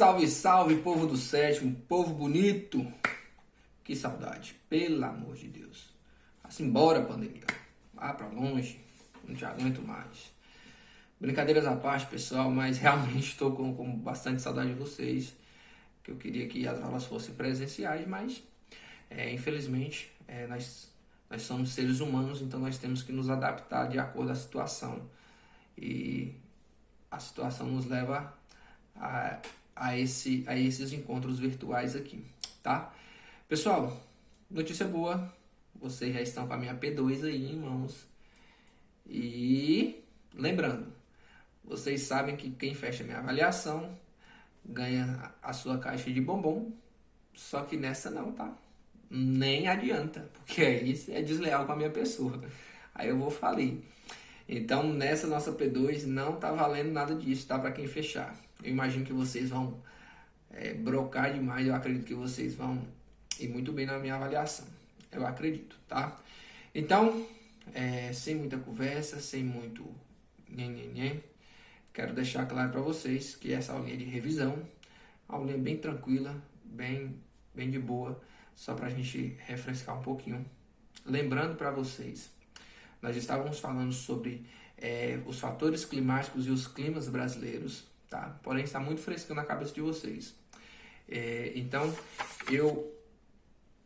Salve, salve, povo do sétimo, povo bonito. Que saudade, pelo amor de Deus. Vá-se embora, pandemia. Vá pra longe, não te aguento mais. Brincadeiras à parte, pessoal, mas realmente estou com bastante saudade de vocês. Que eu queria que as aulas fossem presenciais, mas infelizmente nós somos seres humanos, então nós temos que nos adaptar de acordo à situação. E a situação nos leva a, a esses encontros virtuais aqui, tá? Pessoal, notícia boa, vocês já estão com a minha P2 aí em mãos. E lembrando, vocês sabem que quem fecha minha avaliação ganha a sua caixa de bombom, só que nessa não, tá? Nem adianta, porque aí é desleal com a minha pessoa. Aí eu vou falir. Então, nessa nossa P2 não tá valendo nada disso, tá? Para quem fechar. Eu imagino que vocês vão brocar demais, eu acredito que vocês vão ir muito bem na minha avaliação. Eu acredito, tá? Então, sem muita conversa, sem muito nhenhenhen, quero deixar claro para vocês que essa aulinha de revisão, aulinha bem tranquila, bem de boa, só para a gente refrescar um pouquinho. Lembrando para vocês, nós estávamos falando sobre os fatores climáticos e os climas brasileiros, tá? Porém, está muito fresquinho na cabeça de vocês. Então,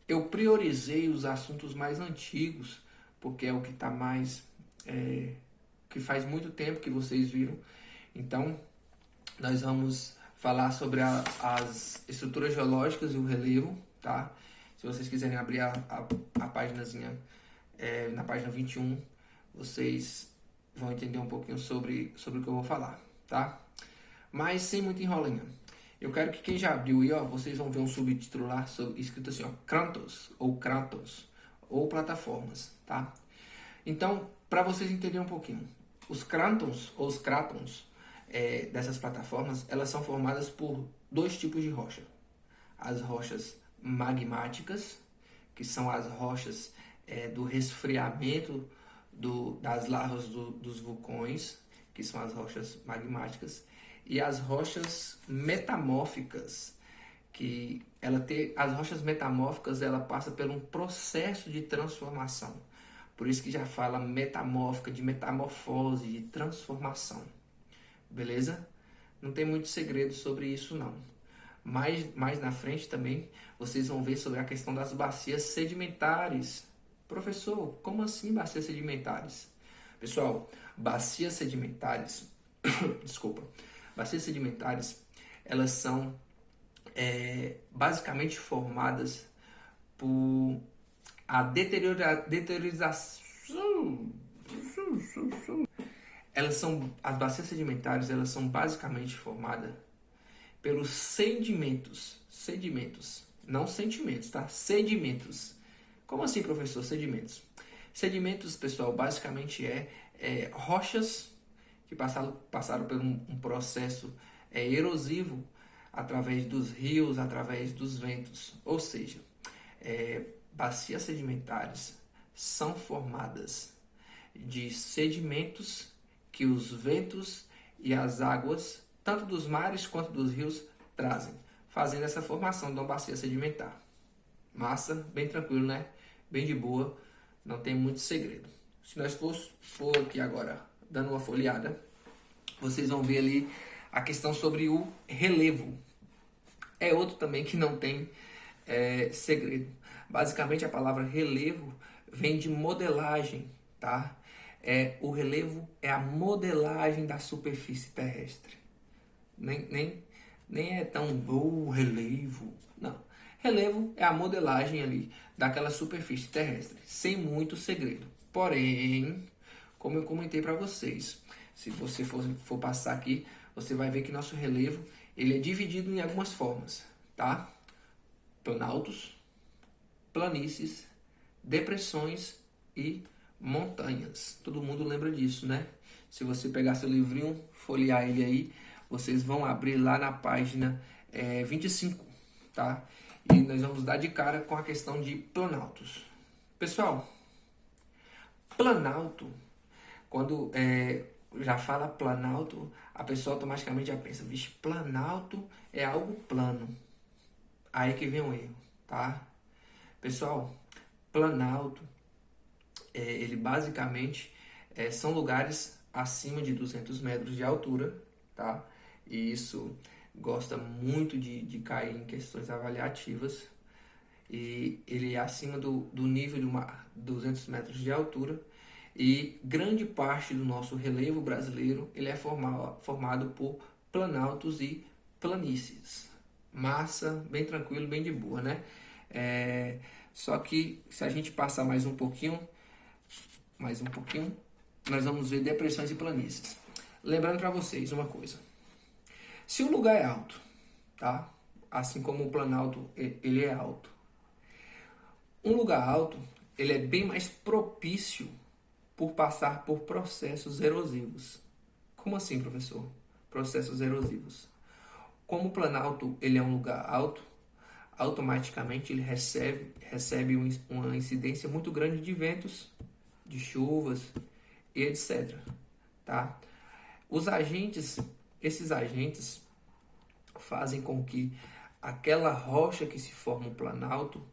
eu priorizei os assuntos mais antigos, porque é o que está mais... que faz muito tempo que vocês viram. Então, nós vamos falar sobre as estruturas geológicas e o relevo, tá? Se vocês quiserem abrir a páginazinha na página 21, vocês vão entender um pouquinho sobre o que eu vou falar, tá? Mas sem muito enrolinho. Eu quero que quem já abriu aí, ó, vocês vão ver um subtítulo lá escrito assim, ó, Kratos, ou plataformas, tá? Então, para vocês entenderem um pouquinho, os Krantons ou os Cratons dessas plataformas, elas são formadas por dois tipos de rocha. As rochas magmáticas, que são as rochas do resfriamento das lavas dos vulcões, que são as rochas magmáticas, e as rochas metamórficas, as rochas metamórficas ela passa por um processo de transformação. Por isso que já fala metamórfica, de metamorfose, de transformação. Beleza? Não tem muito segredo sobre isso não. Mais na frente também vocês vão ver sobre a questão das bacias sedimentares. Professor, como assim bacias sedimentares? Pessoal, bacias sedimentares, desculpa, bacias sedimentares, elas são basicamente formadas por a deteriorização. As bacias sedimentares, elas são basicamente formadas pelos sedimentos, não sentimentos, tá? Sedimentos. Como assim, professor, sedimentos? Sedimentos, pessoal, basicamente rochas que passaram por um processo erosivo através dos rios, através dos ventos. Ou seja, bacias sedimentares são formadas de sedimentos que os ventos e as águas, tanto dos mares quanto dos rios, trazem, fazendo essa formação de uma bacia sedimentar. Massa, bem tranquilo, né? Bem de boa, não tem muito segredo. Se nós for aqui agora, dando uma folheada, vocês vão ver ali a questão sobre o relevo. É outro também que não tem segredo. Basicamente, a palavra relevo vem de modelagem, tá? O relevo é a modelagem da superfície terrestre. Nem é tão relevo. Não. Relevo é a modelagem ali daquela superfície terrestre, sem muito segredo. Porém, como eu comentei para vocês, se você for passar aqui, você vai ver que nosso relevo ele é dividido em algumas formas, tá? Planaltos, planícies, depressões e montanhas. Todo mundo lembra disso, né? Se você pegar seu livrinho, folhear ele aí, vocês vão abrir lá na página 25, tá? E nós vamos dar de cara com a questão de planaltos. Pessoal, planalto, quando já fala Planalto, a pessoa automaticamente já pensa, vixe, Planalto é algo plano. Aí que vem o erro, tá? Pessoal, Planalto, ele basicamente são lugares acima de 200 metros de altura, tá? E isso gosta muito de cair em questões avaliativas. E ele é acima do nível do mar, 200 metros de altura. E grande parte do nosso relevo brasileiro ele é formado por planaltos e planícies. Massa, bem tranquilo, bem de boa, né? Só que se a gente passar mais um pouquinho, nós vamos ver depressões e planícies. Lembrando para vocês uma coisa: se o lugar é alto, tá? Assim como o planalto ele é alto, um lugar alto ele é bem mais propício por passar por processos erosivos. Como assim, professor? Processos erosivos. Como o planalto ele é um lugar alto, automaticamente ele recebe uma incidência muito grande de ventos, de chuvas e etc. Tá? Esses agentes fazem com que aquela rocha que se forma no planalto,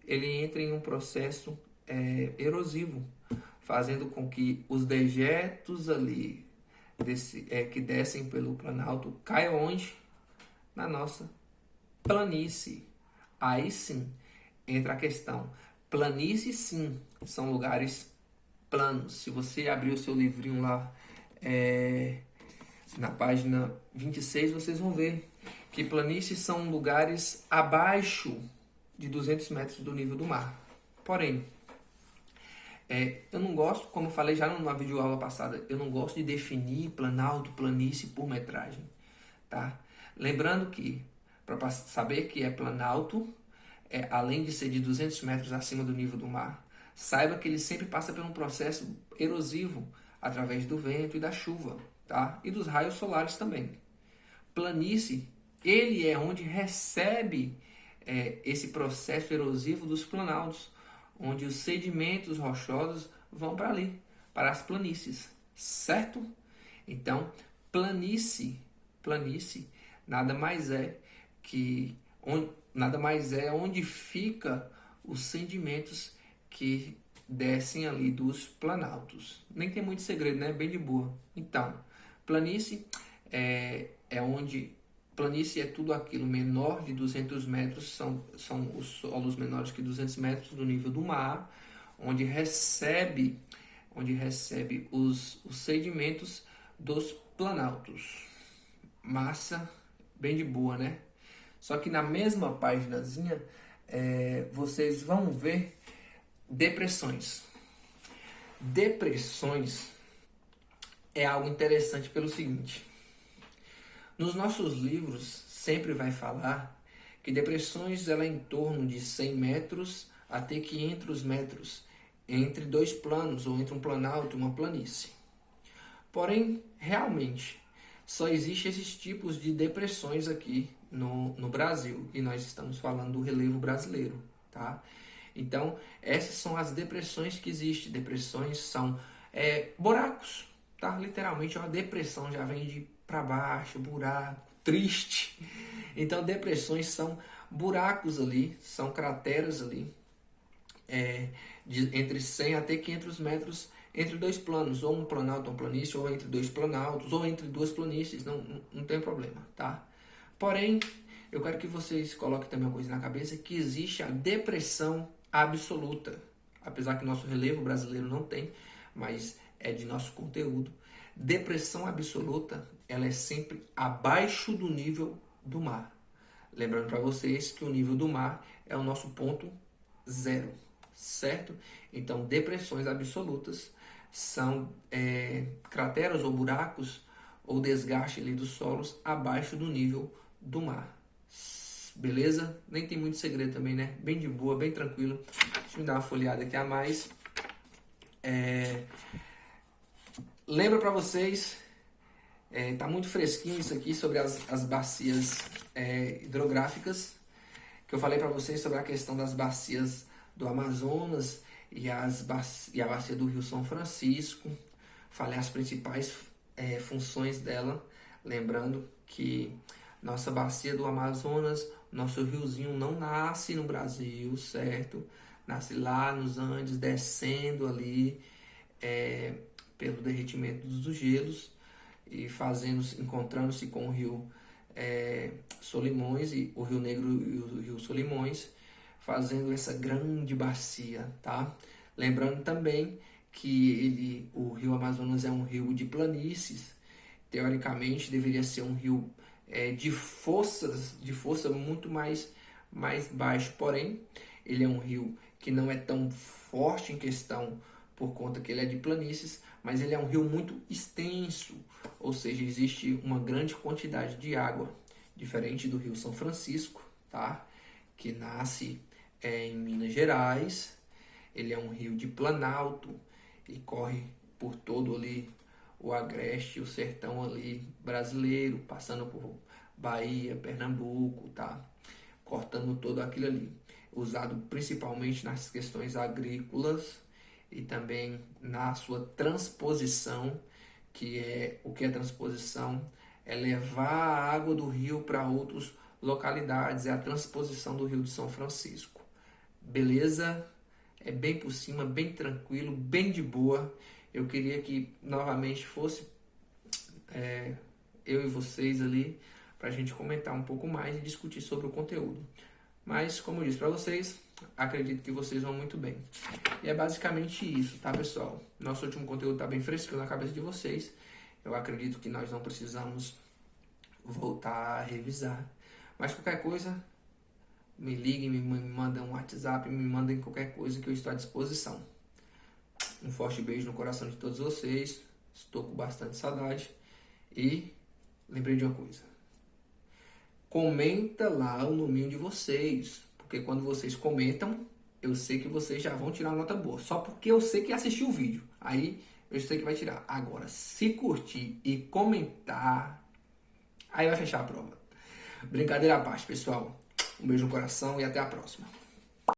ele entre em um processo erosivo, fazendo com que os dejetos ali que descem pelo planalto caiam onde? Na nossa planície. Aí sim entra a questão. Planície sim, são lugares planos. Se você abrir o seu livrinho lá, na página 26, vocês vão ver que planícies são lugares abaixo de 200 metros do nível do mar. Porém, eu não gosto, como eu falei já numa videoaula passada, eu não gosto de definir planalto, planície por metragem, tá? Lembrando que, para saber que é planalto, além de ser de 200 metros acima do nível do mar, saiba que ele sempre passa por um processo erosivo através do vento e da chuva, tá? E dos raios solares também. Planície, ele é onde recebe esse processo erosivo dos planaltos, onde os sedimentos rochosos vão para ali, para as planícies, certo? Então, planície nada mais é onde fica os sedimentos que descem ali dos planaltos. Nem tem muito segredo, né? Bem de boa. Então, planície é onde... Planície é tudo aquilo menor de 200 metros, são os solos menores que 200 metros do nível do mar, onde recebe os sedimentos dos planaltos. Massa, bem de boa, né? Só que na mesma paginazinha, vocês vão ver depressões. Depressões é algo interessante pelo seguinte: nos nossos livros sempre vai falar que depressões ela é em torno de 100 metros até 500 metros entre dois planos ou entre um planalto e uma planície. Porém, realmente, só existem esses tipos de depressões aqui no Brasil e nós estamos falando do relevo brasileiro, tá? Então, essas são as depressões que existem. Depressões são buracos, tá? Literalmente, uma depressão já vem de para baixo, buraco, triste. Então, depressões são buracos ali, são crateras ali, entre 100 até 500 metros entre dois planos, ou um planalto ou um planície, ou entre dois planaltos, ou entre duas planícies, não tem problema, tá? Porém, eu quero que vocês coloquem também uma coisa na cabeça, que existe a depressão absoluta, apesar que nosso relevo brasileiro não tem, mas é de nosso conteúdo. Depressão absoluta, ela é sempre abaixo do nível do mar. Lembrando para vocês que o nível do mar é o nosso ponto zero, certo? Então, depressões absolutas são crateras ou buracos ou desgaste ali dos solos abaixo do nível do mar. Beleza? Nem tem muito segredo também, né? Bem de boa, bem tranquilo. Deixa eu dar uma folheada aqui a mais. Lembra para vocês, tá muito fresquinho isso aqui sobre as bacias hidrográficas, que eu falei para vocês sobre a questão das bacias do Amazonas e a bacia do Rio São Francisco. Falei as principais funções dela, lembrando que nossa bacia do Amazonas, nosso riozinho não nasce no Brasil, certo? Nasce lá nos Andes, descendo ali é, pelo derretimento dos gelos e encontrando-se com o rio Solimões, e o Rio Negro e o Rio Solimões, fazendo essa grande bacia, tá? Lembrando também que o rio Amazonas é um rio de planícies, teoricamente deveria ser um rio de força muito mais baixo, porém ele é um rio que não é tão forte em questão por conta que ele é de planícies, mas ele é um rio muito extenso, ou seja, existe uma grande quantidade de água, diferente do rio São Francisco, tá? Que nasce em Minas Gerais. Ele é um rio de planalto e corre por todo ali o agreste, o sertão ali brasileiro, passando por Bahia, Pernambuco, tá? Cortando todo aquilo ali. Usado principalmente nas questões agrícolas e também na sua transposição, que é o que é transposição? É levar a água do rio para outras localidades, é a transposição do Rio de São Francisco. Beleza? É bem por cima, bem tranquilo, bem de boa. Eu queria que novamente fosse eu e vocês ali para a gente comentar um pouco mais e discutir sobre o conteúdo. Mas, como eu disse para vocês, acredito que vocês vão muito bem. E é basicamente isso, tá, pessoal? Nosso último conteúdo está bem fresquinho na cabeça de vocês. Eu acredito que nós não precisamos voltar a revisar. Mas qualquer coisa, me liguem, me mandem um WhatsApp, me mandem qualquer coisa que eu estou à disposição. Um forte beijo no coração de todos vocês. Estou com bastante saudade. E lembrei de uma coisa. Comenta lá o nominho de vocês. Porque quando vocês comentam, eu sei que vocês já vão tirar uma nota boa. Só porque eu sei que assistiu o vídeo. Aí eu sei que vai tirar. Agora, se curtir e comentar, aí vai fechar a prova. Brincadeira à parte, pessoal. Um beijo no coração e até a próxima.